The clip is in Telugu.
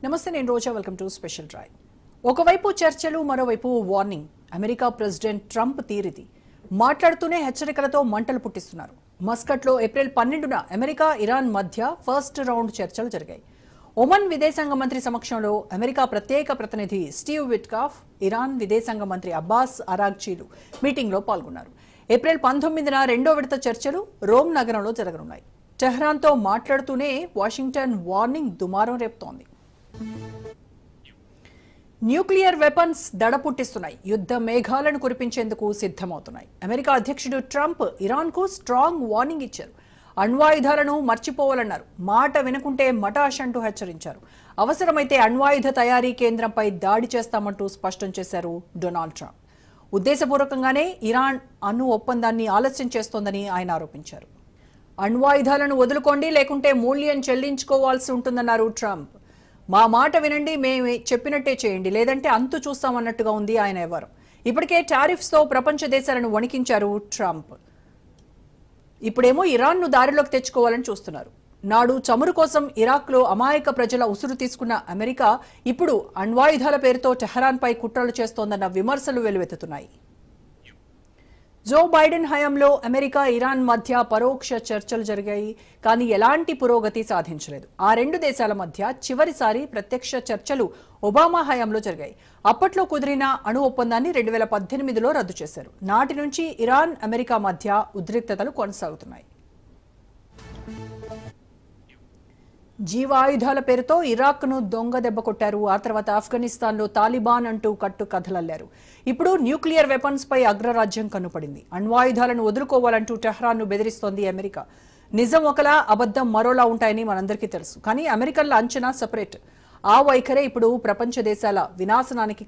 నమస్తే, నేను Roja. Welcome to special drive. ఒకవైపు చర్చలు, మరోవైపు వార్నింగ్. అమెరికా ప్రెసిడెంట్ ట్రంప్ తీరిది. మాట్లాడుతూనే హెచ్చరికలతో మంటలు పుట్టిస్తున్నారు. మస్కట్లో ఏప్రిల్ 12న అమెరికా ఇరాన్ మధ్య ఫస్ట్ రౌండ్ చర్చలు జరిగాయి. ఒమన్ విదేశాంగ మంత్రి సమక్షంలో అమెరికా ప్రత్యేక ప్రతినిధి స్టీవ్ విట్కాఫ్, ఇరాన్ విదేశాంగ మంత్రి అబ్బాస్ అరాగ్చీలు మీటింగ్లో పాల్గొన్నారు. ఏప్రిల్ 19న రెండో విడత చర్చలు రోమ్ నగరంలో జరగనున్నాయి. టెహ్రాన్తో మాట్లాడుతూనే వాషింగ్టన్ వార్నింగ్ దుమారం రేపుతోంది. న్యూక్లియర్ వెపన్స్ దడ పుట్టిస్తున్నాయి. యుద్ధ మేఘాలను కురిపించేందుకు సిద్ధమవుతున్నాయి. అమెరికా అధ్యక్షుడు ట్రంప్ ఇరాన్కు స్ట్రాంగ్ వార్నింగ్ ఇచ్చారు. అణ్వాయుధాలను మర్చిపోవాలన్నారు. మాట వినకుంటే మటాష్ అంటూ హెచ్చరించారు. అవసరమైతే అణ్వాయుధ తయారీ కేంద్రంపై దాడి చేస్తామంటూ స్పష్టం చేశారు డొనాల్డ్ ట్రంప్. ఉద్దేశపూర్వకంగానే ఇరాన్ అణు ఒప్పందాన్ని ఆలస్యం చేస్తోందని ఆయన ఆరోపించారు. అణ్వాయుధాలను వదులుకోండి, లేకుంటే మూల్యం చెల్లించుకోవాల్సి ఉంటుందన్నారు ట్రంప్. మా మాట వినండి, మేము చెప్పినట్టే చేయండి, లేదంటే అంతు చూస్తామన్నట్టుగా ఉంది ఆయన ఎవరు. ఇప్పటికే టారిఫ్స్తో ప్రపంచ దేశాలను వణికించారు ట్రంప్. ఇప్పుడేమో ఇరాన్ను దారిలోకి తెచ్చుకోవాలని చూస్తున్నారు. నాడు చమురు కోసం ఇరాక్లో అమాయక ప్రజల ఉసురు తీసుకున్న అమెరికా ఇప్పుడు అణ్వాయుధాల పేరుతో టెహరాన్పై కుట్రలు చేస్తోందన్న విమర్శలు వెల్లువెత్తుతున్నాయి. జో బైడెన్ హయాంలో అమెరికా ఇరాన్ మధ్య పరోక్ష చర్చలు జరిగాయి, కానీ ఎలాంటి పురోగతి సాధించలేదు. ఆ రెండు దేశాల మధ్య చివరిసారి ప్రత్యక్ష చర్చలు ఒబామా హయాంలో జరిగాయి. అప్పట్లో కుదిరిన అణు ఒప్పందాన్ని 2018లో రద్దు చేశారు. నాటి నుంచి ఇరాన్, అమెరికా మధ్య ఉద్రిక్తతలు కొనసాగుతున్నాయి. జీవాయుధాల పేరుతో ఇరాక్ను దొంగ దెబ్బ కొట్టారు. ఆ తర్వాత ఆఫ్ఘనిస్తాన్లో తాలిబాన్ అంటూ కట్టు కథలల్లారు. ఇప్పుడు న్యూక్లియర్ వెపన్స్ పై అగ్రరాజ్యం కన్నుపడింది. అణ్వాయుధాలను వదులుకోవాలంటూ టెహ్రాన్ను బెదిరిస్తోంది అమెరికా. నిజం ఒకలా, అబద్ధం మరోలా ఉంటాయని మనందరికీ తెలుసు. కానీ అమెరికన్ల అంచనా సెపరేట్. ఆ వైఖరే ఇప్పుడు ప్రపంచ దేశాల వినాశనానికి